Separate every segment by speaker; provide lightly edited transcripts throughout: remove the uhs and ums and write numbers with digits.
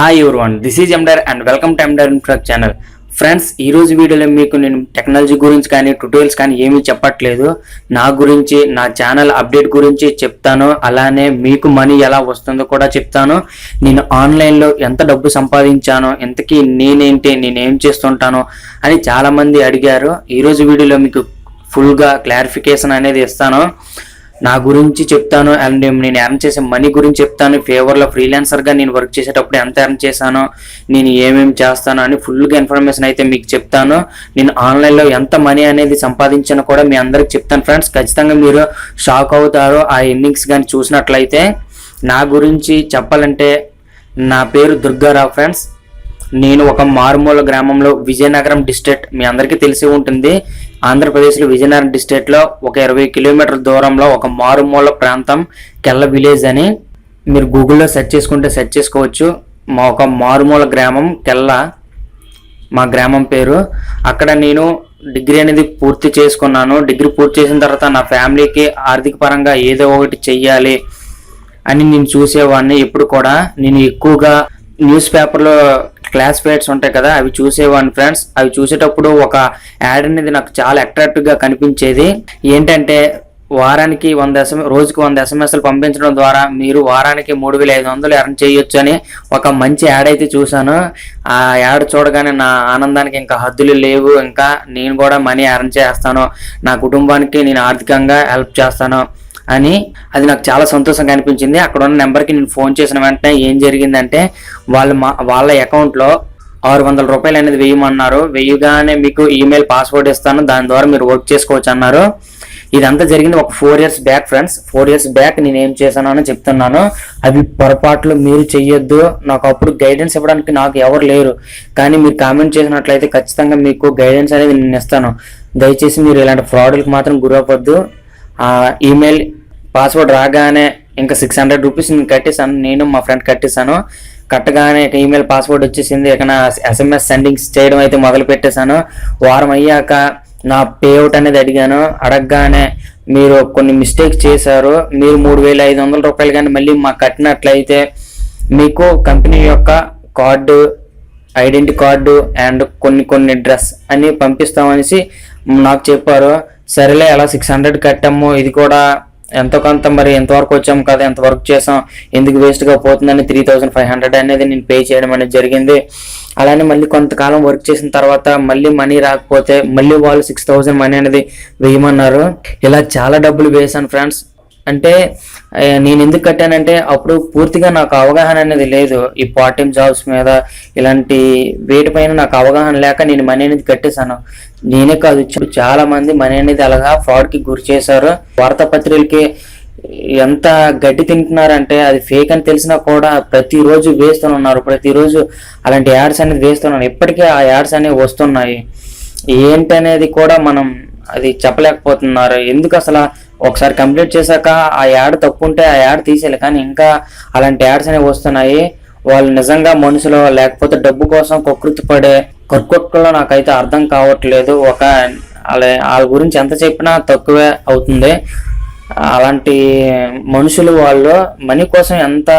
Speaker 1: Hi everyone, this is Ender and welcome to Ender infrak channel. Friends, ఈరోజు వీడియోలో మీకు నేను టెక్నాలజీ గురించి కానీ ట్యూటోరియల్స్ కానీ ఏమీ చెప్పట్లేదు. నా గురించి, నా ఛానల్ అప్డేట్ గురించి చెప్తాను. అలానే మీకు మనీ ఎలా వస్తుందో కూడా చెప్తాను. నేను ఆన్లైన్లో ఎంత డబ్బు సంపాదించానో, ఇంతకీ నేనేం చేస్తుంటానో అని చాలామంది అడిగారు. ఈరోజు వీడియోలో మీకు ఫుల్గా క్లారిఫికేషన్ అనేది ఇస్తాను. నా గురించి చెప్తాను అండ్ నేను ఎర్న్ చేసే మనీ గురించి చెప్తాను. ఫేవర్లో ఫ్రీలాన్సర్గా నేను వర్క్ చేసేటప్పుడు ఎంత ఎర్న్ చేశానో, నేను ఏమేమి చేస్తానో అని ఫుల్గా ఇన్ఫర్మేషన్ అయితే మీకు చెప్తాను. నేను ఆన్లైన్లో ఎంత మనీ అనేది సంపాదించానో కూడా మీ అందరికి చెప్తాను. ఫ్రెండ్స్, ఖచ్చితంగా మీరు షాక్ అవుతారు ఆ ఎర్నింగ్స్ కానీ చూసినట్లయితే. నా గురించి చెప్పాలంటే నా పేరు దుర్గారావు. ఫ్రెండ్స్, నేను ఒక మారుమూల గ్రామంలో, విజయనగరం డిస్ట్రిక్ట్, మీ అందరికీ తెలిసి ఉంటుంది, ఆంధ్రప్రదేశ్లో విజయనగరం డిస్ట్రిక్ట్లో ఒక 20 కిలోమీటర్ల దూరంలో ఒక మారుమూల ప్రాంతం కెల్ల విలేజ్ అని మీరు గూగుల్లో సెర్చ్ చేసుకోవచ్చు. మా ఒక మారుమూల గ్రామం కెల్ల మా గ్రామం పేరు. అక్కడ నేను డిగ్రీ అనేది పూర్తి చేసుకున్నాను. డిగ్రీ పూర్తి చేసిన తర్వాత నా ఫ్యామిలీకి ఆర్థిక పరంగా ఏదో ఒకటి చెయ్యాలి అని నేను చూసేవాడిని. ఎప్పుడు కూడా నేను ఎక్కువగా న్యూస్ పేపర్లో క్లాస్ ఫేట్స్ ఉంటాయి కదా, అవి చూసేవాడిని. ఫ్రెండ్స్, అవి చూసేటప్పుడు ఒక యాడ్ అనేది నాకు చాలా అట్రాక్టివ్గా కనిపించేది. ఏంటంటే వారానికి 100 రోజుకి 100 SMS పంపించడం ద్వారా మీరు వారానికి 3500 ఎర్న్ చేయొచ్చు అని ఒక మంచి యాడ్ అయితే చూశాను. ఆ యాడ్ చూడగానే నా ఆనందానికి ఇంకా హద్దులు లేవు. ఇంకా నేను కూడా మనీ ఎర్న్ చేస్తాను, నా కుటుంబానికి నేను ఆర్థికంగా హెల్ప్ చేస్తాను అని అది నాకు చాలా సంతోషంగా అనిపించింది. అక్కడ ఉన్న నెంబర్కి నేను ఫోన్ చేసిన వెంటనే ఏం జరిగిందంటే వాళ్ళ అకౌంట్లో 600 రూపాయలు అనేది వేయమన్నారు. వేయగానే మీకు ఈమెయిల్ పాస్వర్డ్ ఇస్తాను, దాని ద్వారా మీరు వర్క్ చేసుకోవచ్చు అన్నారు. ఇదంతా జరిగింది ఒక 4 years back. Friends, 4 years back నేను ఏం చేశాను అని చెప్తున్నాను. అవి పొరపాట్లు మీరు చెయ్యొద్దు. నాకు అప్పుడు గైడెన్స్ ఇవ్వడానికి నాకు ఎవరు లేరు, కానీ మీరు కామెంట్ చేసినట్లయితే ఖచ్చితంగా మీకు గైడెన్స్ అనేది నేను ఇస్తాను. దయచేసి మీరు ఇలాంటి ఫ్రాడ్లకు మాత్రం గురవ్వద్దు. ఈమెయిల్ పాస్వర్డ్ రాగానే ఇంకా 600 రూపీస్ నేను కట్టేశాను. నేను మా ఫ్రెండ్ కట్టగానే ఈమెయిల్ పాస్వర్డ్ వచ్చేసింది. ఇక నా SMS సెండింగ్స్ చేయడం అయితే మొదలు పెట్టేశాను. వారం అయ్యాక నా పేఅవుట్ అనేది అడిగాను. అడగగానే మీరు కొన్ని మిస్టేక్స్ చేశారు, మీరు 3500 రూపాయలు కానీ మళ్ళీ మాకు కట్టినట్లయితే మీకు కంపెనీ యొక్క కార్డు, ఐడెంటిటీ కార్డు అండ్ కొన్ని డ్రెస్ అని పంపిస్తామనేసి నాకు చెప్పారు. సరేలే, అలా 600 కట్టాము, ఇది కూడా ఎంతో కొంత మరి ఎంతవరకు వచ్చాము కదా, ఎంత వర్క్ చేసాం, ఎందుకు వేస్ట్గా పోతుందని 3500 అనేది నేను పే చేయడం అనేది జరిగింది. అలానే మళ్ళీ కొంతకాలం వర్క్ చేసిన తర్వాత మళ్ళీ మనీ రాకపోతే మళ్ళీ వాళ్ళు 6000 మనీ అనేది వేయమన్నారు. ఇలా చాలా డబ్బులు వేసాను. ఫ్రెండ్స్, అంటే నేను ఎందుకు కట్టానంటే అప్పుడు పూర్తిగా నాకు అవగాహన అనేది లేదు. ఈ పార్ట్ టైం జాబ్స్ మీద ఇలాంటి వేటిపైన నాకు అవగాహన లేక నేను మనీ అనేది కట్టేశాను. నేనే కాదు, చాలా మంది మనీ అనేది అలాగా ఫ్రాడ్కి గురి చేశారు. వార్తాపత్రికలకి ఎంత గడ్డి తింటున్నారంటే అది ఫేక్ అని తెలిసినా కూడా ప్రతిరోజు వేస్తున్నారు. ప్రతిరోజు అలాంటి యాడ్స్ అనేది వేస్తున్నారు. ఇప్పటికే ఆ యాడ్స్ అనేవి వస్తున్నాయి. ఏంటనేది కూడా మనం అది చెప్పలేకపోతున్నారు. ఎందుకు అసలు ఒకసారి కంప్లీట్ చేశాక ఆ యాడ్ తప్పు ఉంటే ఆ యాడ్ తీసేయాలి, కానీ ఇంకా అలాంటి యాడ్స్ అనేవి వస్తున్నాయి. వాళ్ళు నిజంగా మనుషులు లేకపోతే డబ్బు కోసం కకృతి పడే కర్కొక్కలో నాకైతే అర్థం కావట్లేదు. వాళ్ళ గురించి ఎంత చెప్పినా తక్కువే అవుతుంది. అలాంటి మనుషులు వాళ్ళు మనీ కోసం ఎంత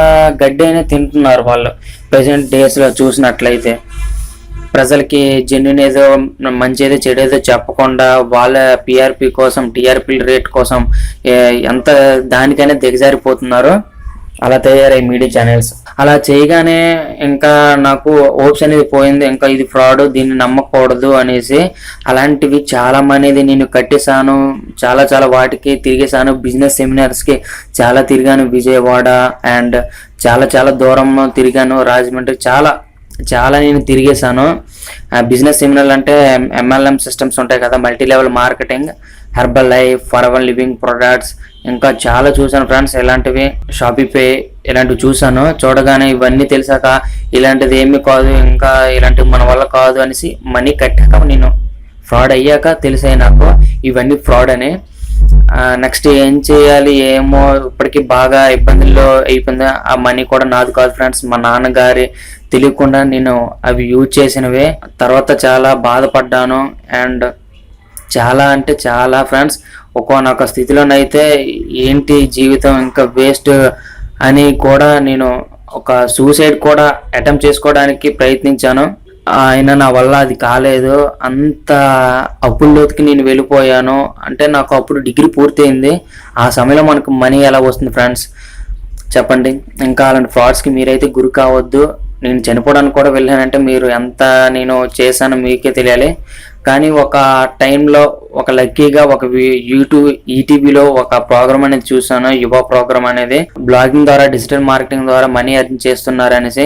Speaker 1: గడ్డి అయినా తింటున్నారు. వాళ్ళు ప్రెసెంట్ డేస్లో చూసినట్లయితే ప్రజలకి జెన్యున్ ఏదో మంచి ఏదో చెడు ఏదో చెప్పకుండా వాళ్ళ PRP కోసం, TRP రేట్ కోసం ఎంత దానికైనా దిగజారిపోతున్నారు. అలా తయారయ్యాయి మీడియా ఛానల్స్. అలా చేయగానే ఇంకా నాకు హోప్స్ అనేది పోయింది. ఇంకా ఇది ఫ్రాడ్, దీన్ని నమ్మకూడదు అనేసి అలాంటివి చాలా అనేది నేను కట్టేశాను. చాలా వాటికి తిరిగేశాను. బిజినెస్ సెమినార్స్కి చాలా తిరిగాను. విజయవాడ అండ్ చాలా దూరం తిరిగాను. రాజమండ్రి చాలా నేను తిరిగేశాను. బిజినెస్ సెమినార్లు అంటే MLM సిస్టమ్స్ ఉంటాయి కదా, multi level marketing, herbal life, for living products, ఇంకా చాలా చూశాను. ఫ్రెండ్స్, ఇలాంటివి షాపీపే ఇలాంటివి చూశాను. చూడగానే ఇవన్నీ తెలిసాక ఇలాంటిది ఏమీ కాదు, ఇంకా ఇలాంటివి మన వల్ల కాదు అనేసి మనీ కట్టాక, నేను ఫ్రాడ్ అయ్యాక తెలిసాయి నాకు ఇవన్నీ ఫ్రాడ్ అని. నెక్స్ట్ ఏం చేయాలి ఏమో, ఇప్పటికీ బాగా ఇబ్బందుల్లో అయిపోయింది. ఆ మనీ కూడా నాది కాదు ఫ్రెండ్స్, మా నాన్నగారి తెలియకుండా నేను అవి యూజ్ చేసినవే. తర్వాత చాలా బాధపడ్డాను అండ్ చాలా ఫ్రెండ్స్, ఒక్కొక్క స్థితిలోనైతే ఏంటి జీవితం ఇంకా వేస్ట్ అని కూడా నేను ఒక సూసైడ్ కూడా అటెంప్ట్ చేసుకోవడానికి ప్రయత్నించాను. అయినా నా వల్ల అది కాలేదు. అంత అప్పుల్లోకి నేను వెళ్ళిపోయాను. అంటే నాకు అప్పుడు డిగ్రీ పూర్తయింది. ఆ సమయంలో మనకు మనీ ఎలా వస్తుంది ఫ్రెండ్స్ చెప్పండి? ఇంకా అలాంటి ఫ్రాడ్స్కి మీరైతే గురి కావద్దు. నేను చనిపోవడానికి కూడా వెళ్ళానంటే మీరు ఎంత నేను చేశానో మీకే తెలియాలి. కానీ ఒక టైంలో ఒక లక్కీగా ఒక యూట్యూబ్ ఈటీవీలో ఒక ప్రోగ్రామ్ అనేది చూసాను, యువ ప్రోగ్రామ్ అనేది. బ్లాగింగ్ ద్వారా డిజిటల్ మార్కెటింగ్ ద్వారా మనీ ఎర్న్ చేస్తున్నారు అనేసి.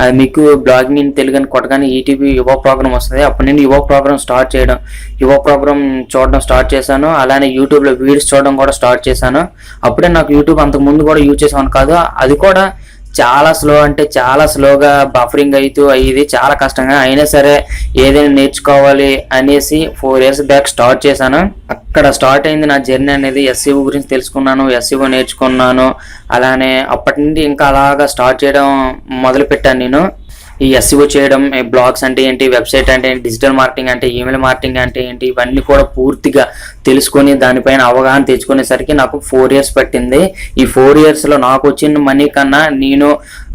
Speaker 1: అది మీకు బ్లాగింగ్ ఇన్ తెలుగు అని కొట్టగానే ఈటీవీ యువ ప్రోగ్రామ్ వస్తుంది. అప్పుడు నేను యువ ప్రోగ్రామ్ చూడడం స్టార్ట్ చేశాను. అలానే యూట్యూబ్లో వీడియోస్ చూడడం కూడా స్టార్ట్ చేశాను. అప్పుడే నాకు యూట్యూబ్ అంతకు ముందు కూడా యూజ్ చేసాను కాదు. అది కూడా చాలా స్లోగా బఫరింగ్ అయ్యేది చాలా కష్టంగా. అయినా సరే ఏదైనా నేర్చుకోవాలి అనేసి 4 years బ్యాక్ స్టార్ట్ చేశాను. అక్కడ స్టార్ట్ అయింది నా జర్నీ అనేది. ఎస్ఈఓ గురించి తెలుసుకున్నాను, ఎస్ఈఓ నేర్చుకున్నాను. అలానే అప్పటి నుండి ఇంకా అలాగా స్టార్ట్ చేయడం మొదలు పెట్టాను నేను. ఈ ఎస్ఈఓ చేయడం, బ్లాగ్స్ అంటే ఏంటి, వెబ్సైట్ అంటే ఏంటి, డిజిటల్ మార్కెటింగ్ అంటే, ఈమెయిల్ మార్కెటింగ్ అంటే ఏంటి, ఇవన్నీ కూడా పూర్తిగా తెలుసుకొని దానిపైన అవగాహన తెచ్చుకునేసరికి నాకు 4 years పట్టింది. ఈ 4 yearsలో నాకు వచ్చిన మనీ కన్నా నేను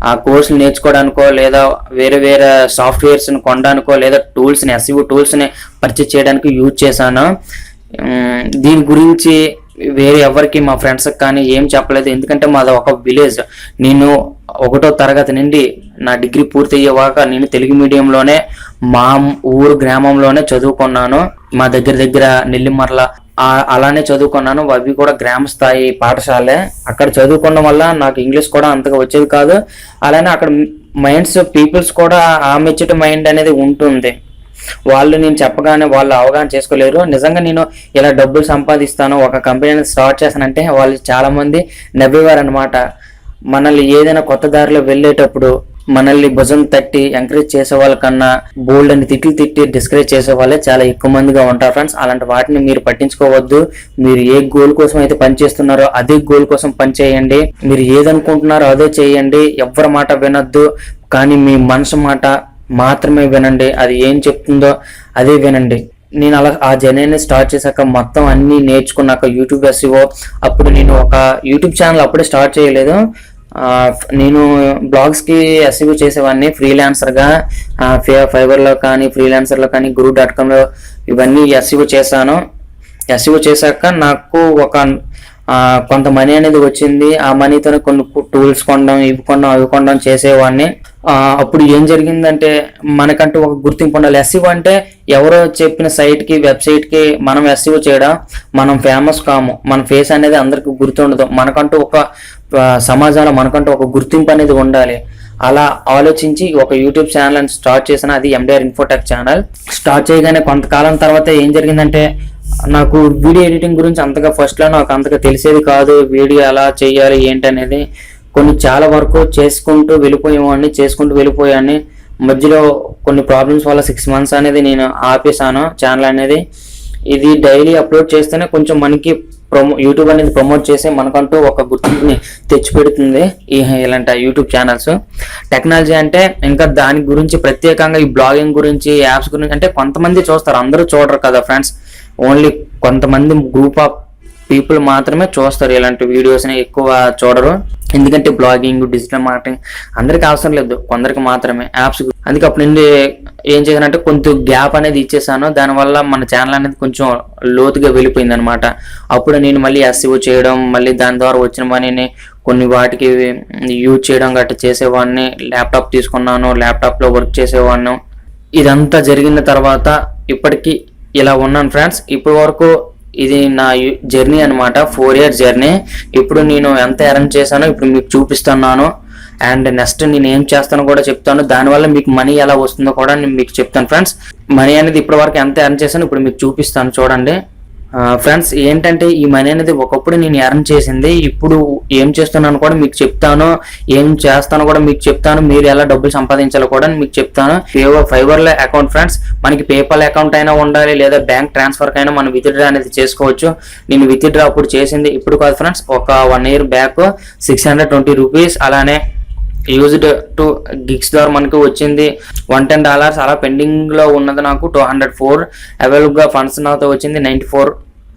Speaker 1: ఆ కోర్సులు నేర్చుకోవడానికో లేదా వేరే సాఫ్ట్వేర్స్ని కొనడానికో లేదా ఎస్ఈఓ టూల్స్ని పర్చేస్ చేయడానికి యూజ్ చేశాను. దీని గురించి వేరే ఎవరికి మా ఫ్రెండ్స్కి కానీ ఏం చెప్పలేదు. ఎందుకంటే మాది ఒక విలేజ్. నేను 1వ తరగతి నుండి నా డిగ్రీ పూర్తయ్యేవాక నేను తెలుగు మీడియంలోనే మా ఊరు గ్రామంలోనే చదువుకున్నాను. మా దగ్గర నెల్లిమర్ల అలానే చదువుకున్నాను. అవి కూడా గ్రామ స్థాయి పాఠశాలే. అక్కడ చదువుకోవడం వల్ల నాకు ఇంగ్లీష్ కూడా అంతగా వచ్చేది కాదు. అలానే అక్కడ పీపుల్స్ కూడా ఆమెచ్చట మైండ్ అనేది ఉంటుంది. వాళ్ళు నేను చెప్పగానే వాళ్ళు అవగాహన చేసుకోలేరు. నిజంగా నేను ఇలా డబ్బులు సంపాదిస్తాను, ఒక కంపెనీని స్టార్ట్ చేస్తానంటే వాళ్ళు చాలా మంది నవ్వేవారు అనమాట. మనల్ని ఏదైనా కొత్త దారిలో వెళ్ళేటప్పుడు మనల్ని భుజం తట్టి ఎంకరేజ్ చేసే వాళ్ళకన్నా బోల్డ్ అని తిట్టి డిస్కరేజ్ చేసే వాళ్ళే చాలా ఎక్కువ మందిగా ఉంటారు ఫ్రెండ్స్. అలాంటి వాటిని మీరు పట్టించుకోవద్దు. మీరు ఏ గోల్ కోసం అయితే పనిచేస్తున్నారో అదే గోల్ కోసం పనిచేయండి. మీరు ఏదనుకుంటున్నారో అదే చేయండి. ఎవరి మాట వినొద్దు, కానీ మీ మనసు మాట మాత్రమే వినండి. అది ఏం చెప్తుందో అదే వినండి. నేను అలా ఆ జర్నీని స్టార్ట్ చేశాక మొత్తం అన్నీ నేర్చుకున్నాక యూట్యూబ్ ఎస్ఈఓ. అప్పుడు నేను ఒక యూట్యూబ్ ఛానల్ అప్పుడే స్టార్ట్ చేయలేదు. నేను బ్లాగ్స్కి ఎస్ఈఓ చేసేవాడిని ఫ్రీలాన్సర్గా. ఫైవర్లో కానీ ఫ్రీలాన్సర్లో కానీ guru.comలో ఇవన్నీ ఎస్ఈఓ చేశాను. ఎస్ఈఓ చేశాక నాకు కొంత మనీ అనేది వచ్చింది. ఆ మనీతో కొన్ని టూల్స్ కొనడం, ఇవి కొనడం చేసేవాడిని. అప్పుడు ఏం జరిగిందంటే మనకంటూ ఒక గుర్తింపు ఉండాలి. ఎస్ఈఓ అంటే ఎవరో చెప్పిన సైట్కి వెబ్సైట్కి మనం ఎస్ఈఓ చేయడం, మనం ఫేమస్ కాము, మన ఫేస్ అనేది అందరికి గుర్తుండదు. మనకంటూ ఒక సమాజంలో మనకంటూ ఒక గుర్తింపు అనేది ఉండాలి. అలా ఆలోచించి ఒక యూట్యూబ్ ఛానల్ అని స్టార్ట్ చేసిన, అది ఎండిఆర్ ఇన్ఫోటెక్ ఛానల్. స్టార్ట్ చేయగానే కొంతకాలం తర్వాత ఏం జరిగిందంటే నాకు వీడియో ఎడిటింగ్ గురించి ఫస్ట్లో నాకు అంతగా తెలిసేది కాదు. వీడియో ఎలా చేయాలి ఏంటి అనేది చాలా వరకు చేసుకుంటూ వెళ్ళిపోయాన్ని. మధ్యలో కొన్ని ప్రాబ్లమ్స్ వల్ల 6 months అనేది నేను ఆపేసాను ఛానల్ అనేది. ఇది డైలీ అప్లోడ్ చేస్తేనే కొంచెం మనకి యూట్యూబ్ అనేది ప్రమోట్ చేసి మనకంటూ ఒక గుర్తింపుని తెచ్చిపెడుతుంది ఇలాంటి యూట్యూబ్ ఛానల్స్. టెక్నాలజీ అంటే ఇంకా దాని గురించి ప్రత్యేకంగా ఈ బ్లాగింగ్ గురించి, యాప్స్ గురించి అంటే కొంతమంది చూస్తారు, అందరూ చూడరు కదా ఫ్రెండ్స్. ఓన్లీ కొంతమంది గ్రూప్ ఆఫ్ పీపుల్ మాత్రమే చూస్తారు ఇలాంటి వీడియోస్ని, ఎక్కువ చూడరు. ఎందుకంటే బ్లాగింగ్, డిజిటల్ మార్కెటింగ్ అందరికి అవసరం లేదు, కొందరికి మాత్రమే యాప్స్. అందుకే అప్పటి నుండి ఏం చేశానంటే కొంచెం గ్యాప్ అనేది ఇచ్చేసాను. దానివల్ల మన ఛానల్ అనేది కొంచెం లోతుగా వెళ్ళిపోయింది అనమాట. అప్పుడు నేను మళ్ళీ ఎస్ఈఓ చేయడం, మళ్ళీ దాని ద్వారా వచ్చిన మనీని కొన్ని వాటికి యూజ్ చేయడం గట్రా చేసేవాడిని. ల్యాప్టాప్ తీసుకున్నాను, ల్యాప్టాప్లో వర్క్ చేసేవాడిని. ఇదంతా జరిగిన తర్వాత ఇప్పటికీ ఇలా ఉన్నాను ఫ్రెండ్స్. ఇప్పటి వరకు ఇది నా జర్నీ అనమాట, 4 years జర్నీ. ఇప్పుడు నేను ఎంత ఎర్న్ చేశానో ఇప్పుడు మీకు చూపిస్తున్నాను. అండ్ నెక్స్ట్ నేను ఏం చేస్తానో కూడా చెప్తాను. దానివల్ల మీకు మనీ ఎలా వస్తుందో కూడా నేను మీకు చెప్తాను ఫ్రెండ్స్. మనీ అనేది ఇప్పటి వరకు ఎంత ఎర్న్ చేశానో ఇప్పుడు మీకు చూపిస్తాను చూడండి ఫ్రెండ్స్. ఏంటంటే ఈ మనీ అనేది ఒకప్పుడు నేను ఎర్న్ చేసింది, ఇప్పుడు ఏం చేస్తున్నాను కూడా మీకు చెప్తాను, ఏం చేస్తానో కూడా మీకు చెప్తాను. మీరు ఎలా డబ్బులు సంపాదించాలో కూడా మీకు చెప్తాను. ఫైవర్లో అకౌంట్ ఫ్రెండ్స్, మనకి పేపాల్ అకౌంట్ అయినా ఉండాలి, లేదా బ్యాంక్ ట్రాన్స్ఫర్ అయినా మనం విత్డ్రా అనేది చేసుకోవచ్చు. నేను విత్డ్రా అప్పుడు చేసింది, ఇప్పుడు కాదు ఫ్రెండ్స్, ఒక 1 year బ్యాక్ 620 rupees. అలానే యూజ్డ్ టు గిగ్స్ ద్వారా మనకు వచ్చింది $110. అలా పెండింగ్ లో ఉన్నది నాకు 204. అవైలబుల్ గా ఫండ్స్ నాతో వచ్చింది 94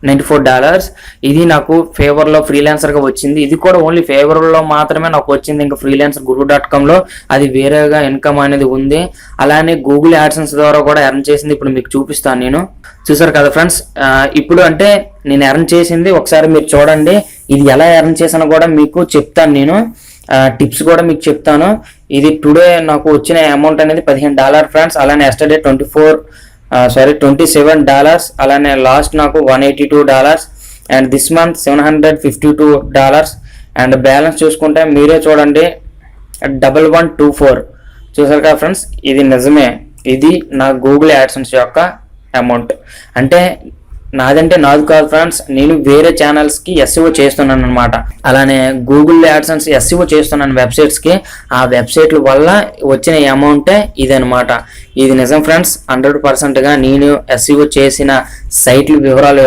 Speaker 1: $94. ఇది నాకు ఫేవర్లో ఫ్రీలాన్సర్గా వచ్చింది. ఇది కూడా ఓన్లీ ఫేవర్లో మాత్రమే నాకు వచ్చింది. ఇంకా ఫ్రీలాన్సర్ guru.comలో అది వేరేగా ఇన్కమ్ అనేది ఉంది. అలానే గూగుల్ యాడ్సెన్స్ ద్వారా కూడా ఎర్న్ చేసింది ఇప్పుడు మీకు చూపిస్తాను నేను. చూసారు కదా ఫ్రెండ్స్, ఇప్పుడు అంటే నేను ఎర్న్ చేసింది ఒకసారి మీరు చూడండి. ఇది ఎలా ఎర్న్ చేసానో కూడా మీకు చెప్తాను నేను, టిప్స్ కూడా మీకు చెప్తాను. ఇది టుడే నాకు వచ్చిన అమౌంట్ అనేది $15 ఫ్రెండ్స్. అలానే ఎస్టర్డే $27. అలానే లాస్ట్ నాకు $182 and this month $752 and balance చూసుకుంటే మీరే చూడండి 1124. చూసారు కదా ఫ్రెండ్స్, ఇది నిజమే. ఇది నా గూగుల్ యాడ్సెన్స్ యొక్క అమౌంట్. అంటే నాదంటే నాది కాదు ఫ్రెండ్స్, నేను వేరే ఛానల్స్కి ఎస్ఈఓ చేస్తున్నాను అనమాట. అలానే గూగుల్ యాడ్సెన్స్ ఎస్ఈఓ చేస్తున్నాను వెబ్సైట్స్కి. ఆ వెబ్సైట్ల వల్ల వచ్చిన అమౌంటే ఇదనమాట. ఇది నిజం ఫ్రెండ్స్, 100%గా నేను ఎస్ఈఓ చేసిన సైట్ల వివరాలు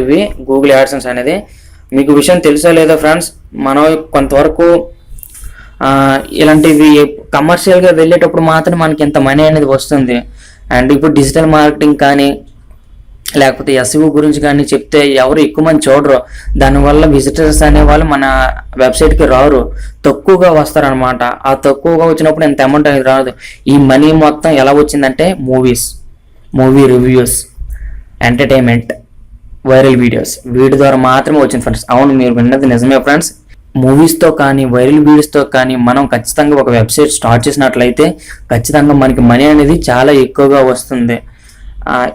Speaker 1: ఇవి. గూగుల్ యాడ్సెన్స్ అనేది మీకు విషయం తెలుసో లేదో ఫ్రెండ్స్, మనం కొంతవరకు ఇలాంటివి కమర్షియల్గా వెళ్ళేటప్పుడు మాత్రం మనకి ఇంత మనీ అనేది వస్తుంది. అండ్ ఇప్పుడు డిజిటల్ మార్కెటింగ్ కానీ లేకపోతే ఎస్ఈఓ గురించి కానీ చెప్తే ఎవరు ఎక్కువ మంది చూడరు. దానివల్ల విజిటర్స్ అనేవాళ్ళు మన వెబ్సైట్కి రారు, తక్కువగా వస్తారనమాట. ఆ తక్కువగా వచ్చినప్పుడు ఎంత అమౌంట్ అనేది రాదు. ఈ మనీ మొత్తం ఎలా వచ్చిందంటే movie reviews, entertainment, viral videos, వీటి ద్వారా మాత్రమే వచ్చింది ఫ్రెండ్స్. అవును, మీరు విన్నది నిజమే ఫ్రెండ్స్. మూవీస్తో కానీ వైరల్ వీడియోస్తో కానీ మనం ఖచ్చితంగా ఒక వెబ్సైట్ స్టార్ట్ చేసినట్లయితే ఖచ్చితంగా మనకి మనీ అనేది చాలా ఎక్కువగా వస్తుంది.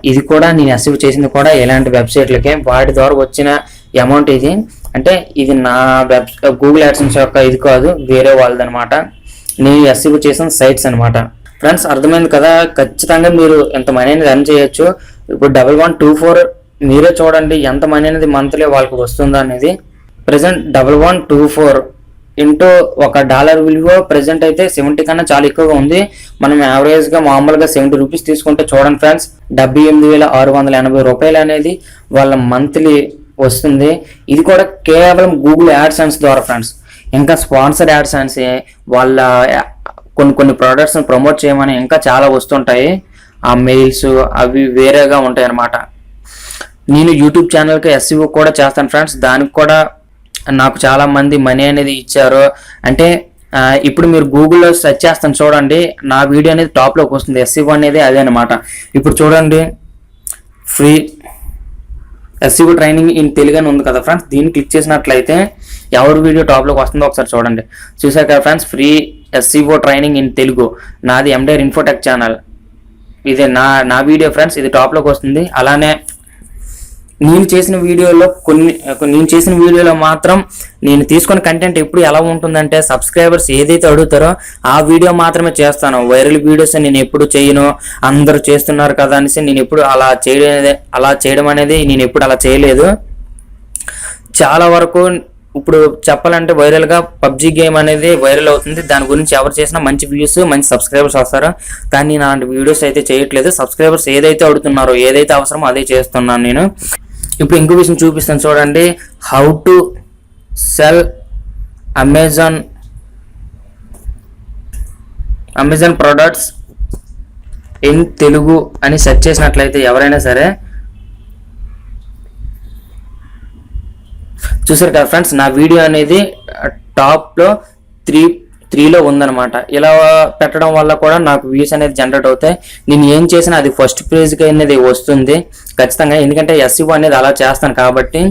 Speaker 1: ఇది కూడా నేను ఎస్ఈఓ చేసింది కూడా ఎలాంటి వెబ్సైట్లకే, వాటి ద్వారా వచ్చిన అమౌంట్ ఇది. అంటే ఇది నా గూగుల్ యాడ్సెన్స్ యొక్క ఇది కాదు, వేరే వాళ్ళది అనమాట. నేను ఎస్ఈఓ చేసిన సైట్స్ అనమాట. ఫ్రెండ్స్ అర్థమైంది కదా, ఖచ్చితంగా మీరు ఎంత మనీ అనేది ఎర్న్ చేయొచ్చు. ఇప్పుడు 1124 మీరే చూడండి ఎంత మనీ అనేది మంత్లీ వాళ్ళకి వస్తుందో అనేది. ప్రజెంట్ 1124 ఇంటూ $1 విలువ ప్రజెంట్ అయితే 70 కన్నా చాలా ఎక్కువగా ఉంది. మనం యావరేజ్గా మామూలుగా $70 తీసుకుంటే చూడండి ఫ్రెండ్స్, $78,680 అనేది వాళ్ళ మంత్లీ వస్తుంది. ఇది కూడా కేవలం గూగుల్ యాడ్సెన్స్ ద్వారా ఫ్రెండ్స్. ఇంకా స్పాన్సర్ యాడ్సెన్స్, వాళ్ళ కొన్ని ప్రోడక్ట్స్ని ప్రమోట్ చేయమని ఇంకా చాలా వస్తుంటాయి. ఆ మెయిల్స్ అవి వేరేగా ఉంటాయి అన్నమాట. నేను యూట్యూబ్ ఛానల్కి ఎస్ఈఓ కూడా చేస్తాను ఫ్రెండ్స్. దానికి కూడా నాకు చాలా మంది మనీ అనేది ఇచ్చారు. అంటే ఇప్పుడు మీరు గూగుల్లో సెర్చ్ చేస్తాను చూడండి, నా వీడియో అనేది టాప్లోకి వస్తుంది. ఎస్ఈఓ అనేది అదే అనమాట. ఇప్పుడు చూడండి, free SEO training in Telugu అని ఉంది కదా ఫ్రెండ్స్. దీన్ని క్లిక్ చేసినట్లయితే ఎవరి వీడియో టాప్లోకి వస్తుందో ఒకసారి చూడండి. చూసారు కదా friends, free SEO training in Telugu, నాది ఎండైర్ ఇన్ఫోటెక్ ఛానల్. ఇదే నా వీడియో ఫ్రెండ్స్, ఇది టాప్లోకి వస్తుంది. అలానే నేను చేసిన వీడియోలో మాత్రం నేను తీసుకున్న కంటెంట్ ఎప్పుడు ఎలా ఉంటుందంటే, సబ్స్క్రైబర్స్ ఏదైతే అడుగుతారో ఆ వీడియో మాత్రమే చేస్తాను. వైరల్ వీడియోస్ నేను ఎప్పుడు చేయను, అందరూ చేస్తున్నారు కదా అనేసి నేను ఎప్పుడు అలా చేయడం అనేది నేను ఎప్పుడు అలా చేయలేదు. చాలా వరకు ఇప్పుడు చెప్పాలంటే వైరల్గా పబ్జీ గేమ్ అనేది వైరల్ అవుతుంది. దాని గురించి ఎవరు చేసినా మంచి వ్యూస్, మంచి సబ్స్క్రైబర్స్ వస్తారు. కానీ నా వీడియోస్ అయితే చేయట్లేదు. సబ్స్క్రైబర్స్ ఏదైతే అడుగుతున్నారో, ఏదైతే అవసరమో అదే చేస్తున్నాను నేను. ఇప్పుడు ఇంకో విషయం చూపిస్తాను చూడండి. How to cell Amazon products in Telugu అని సెర్చ్ చేసినట్లయితే ఎవరైనా సరే చూసారు కదా ఫ్రెండ్స్, నా వీడియో అనేది టాప్లో 3లో ఉందన్నమాట. ఇలా పెట్టడం వల్ల కూడా నాకు వ్యూస్ అనేది జనరేట్ అవుతాయి. నేను ఏం చేసినా అది ఫస్ట్ పేజ్కి అనేది వస్తుంది ఖచ్చితంగా, ఎందుకంటే ఎస్ఈఓ అనేది అలా చేస్తాను కాబట్టి.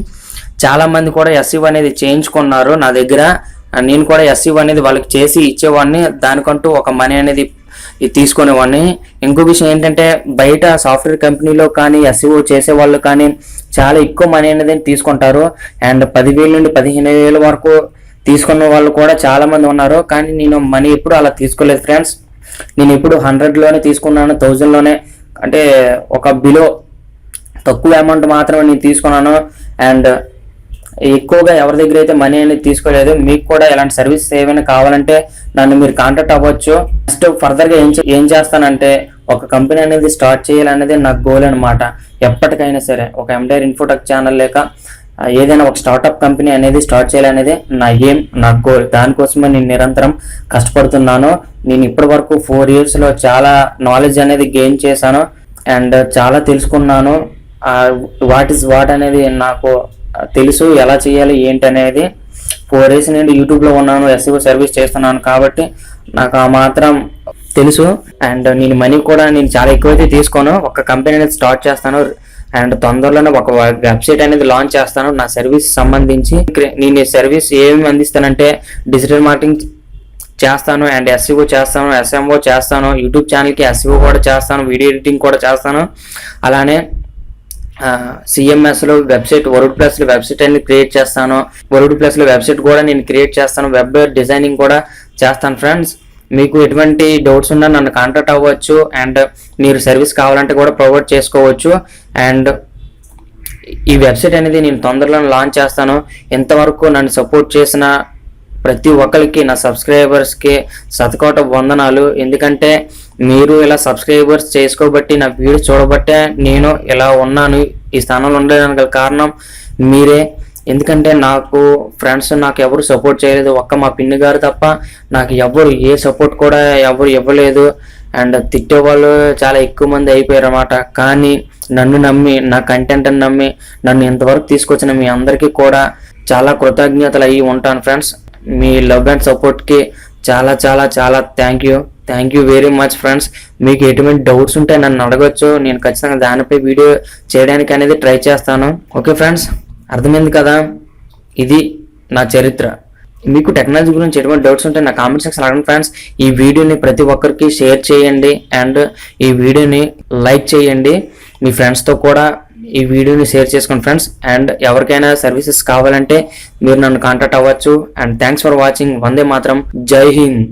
Speaker 1: చాలామంది కూడా ఎస్ఈఓ అనేది చేయించుకున్నారు నా దగ్గర. నేను కూడా ఎస్ఈఓ అనేది వాళ్ళకి చేసి ఇచ్చేవాడిని, దానికంటూ ఒక మనీ అనేది తీసుకునేవాడిని. ఇంకో విషయం ఏంటంటే, బయట సాఫ్ట్వేర్ కంపెనీలో కానీ ఎస్ఈఓ చేసే వాళ్ళు కానీ చాలా ఎక్కువ మనీ అనేది తీసుకుంటారు. అండ్ 10,000 నుండి 15,000 వరకు తీసుకున్న వాళ్ళు కూడా చాలా మంది ఉన్నారు. కానీ నేను మనీ ఎప్పుడు అలా తీసుకోలేదు ఫ్రెండ్స్. నేను ఎప్పుడు 100లోనే తీసుకున్నాను, 1000లోనే. అంటే ఒక బిలో తక్కువ అమౌంట్ మాత్రమే నేను తీసుకున్నాను. అండ్ ఎక్కువగా ఎవరి దగ్గర అయితే మనీ అనేది తీసుకోలేదు. మీకు కూడా ఇలాంటి సర్వీస్ ఏమైనా కావాలంటే నన్ను మీరు కాంటాక్ట్ అవ్వచ్చు. నెక్స్ట్ ఫర్దర్గా ఏం చేస్తానంటే, ఒక కంపెనీ అనేది స్టార్ట్ చేయాలనేది నాకు గోల్ అనమాట. ఎప్పటికైనా సరే ఒక ఎండైర్ ఇన్ఫోటెక్ ఛానల్ లేక ఏదైనా ఒక స్టార్టప్ కంపెనీ అనేది స్టార్ట్ చేయాలనేది నా ఎయిమ్, నా గోల్. దానికోసమే నేను నిరంతరం కష్టపడుతున్నాను. నేను ఇప్పటి వరకు 4 yearsలో చాలా నాలెడ్జ్ అనేది గెయిన్ చేశాను అండ్ చాలా తెలుసుకున్నాను. వాట్ ఈస్ వాట్ అనేది నాకు తెలుసు, ఎలా చేయాలి ఏంటి అనేది. 4 years నేను యూట్యూబ్లో ఉన్నాను, ఎస్ఈఓ సర్వీస్ చేస్తున్నాను కాబట్టి నాకు ఆ మాత్రం తెలుసు. అండ్ నేను మనీ కూడా నేను చాలా ఎక్కువైతే తీసుకోను. ఒక కంపెనీ అనేది స్టార్ట్ చేస్తాను అండ్ తొందరలోనే ఒక వెబ్సైట్ అనేది లాంచ్ చేస్తాను నా సర్వీస్ సంబంధించి. నేను ఈ సర్వీస్ ఏమి అందిస్తానంటే డిజిటల్ మార్కెటింగ్ చేస్తాను అండ్ ఎస్ఈఓ చేస్తాను, ఎస్ఎంఓ చేస్తాను, యూట్యూబ్ ఛానల్కి ఎస్ఈఓ కూడా చేస్తాను, వీడియో ఎడిటింగ్ కూడా చేస్తాను. అలానే సిఎంఎస్లో వెబ్సైట్, వర్డ్ ప్లస్లో వెబ్సైట్ అనేది క్రియేట్ చేస్తాను. వర్డ్ ప్లస్లో వెబ్సైట్ కూడా నేను క్రియేట్ చేస్తాను, వెబ్ డిజైనింగ్ కూడా చేస్తాను. ఫ్రెండ్స్, మీకు ఎటువంటి డౌట్స్ ఉన్నా నన్ను కాంటాక్ట్ అవ్వచ్చు అండ్ మీరు సర్వీస్ కావాలంటే కూడా ప్రొవైడ్ చేసుకోవచ్చు. అండ్ ఈ వెబ్సైట్ అనేది నేను తొందరలో లాంచ్ చేస్తాను. ఇంతవరకు నన్ను సపోర్ట్ చేసిన ప్రతి ఒక్కరికి, నా సబ్స్క్రైబర్స్కి శతకోట వందనాలు. ఎందుకంటే మీరు ఇలా సబ్స్క్రైబర్స్ చేసుకోబట్టి, నా వీడియోస్ చూడబట్టే నేను ఇలా ఉన్నాను, ఈ స్థానంలో ఉండడానికి కారణం మీరే. ఎందుకంటే నాకు ఫ్రెండ్స్ నాకు ఎవరు సపోర్ట్ చేయలేదు, ఒక్క మా పిన్ని గారు తప్ప నాకు ఎవరు ఏ సపోర్ట్ కూడా ఎవరు ఇవ్వలేదు. అండ్ తిట్టేవాళ్ళు చాలా ఎక్కువ మంది అయిపోయారు అన్నమాట. కానీ నన్ను నమ్మి, నా కంటెంట్ని నమ్మి నన్ను ఇంతవరకు తీసుకొచ్చిన మీ అందరికీ కూడా చాలా కృతజ్ఞతలు అయ్యి ఉంటాను. ఫ్రెండ్స్, మీ లవ్ అండ్ సపోర్ట్కి చాలా చాలా చాలా thank you very much. Friends, మీకు ఎటువంటి డౌట్స్ ఉంటే నన్ను అడగచ్చు, నేను ఖచ్చితంగా దానిపై వీడియో చేయడానికి అనేది ట్రై చేస్తాను. ఓకే ఫ్రెండ్స్, అర్థమైంది కదా? ఇది నా చరిత్ర. మీకు టెక్నాలజీ గురించి ఎటువంటి డౌట్స్ ఉంటే నా కామెంట్ సెక్షన్ అడగండి. ఫ్రెండ్స్, ఈ వీడియోని ప్రతి ఒక్కరికి షేర్ చేయండి అండ్ ఈ వీడియోని లైక్ చేయండి. మీ ఫ్రెండ్స్తో కూడా ఈ వీడియోని షేర్ చేసుకోండి ఫ్రెండ్స్. అండ్ ఎవరికైనా సర్వీసెస్ కావాలంటే మీరు నన్ను కాంటాక్ట్ అవ్వచ్చు. And thanks for watching. Vande Mataram. Jai Hind.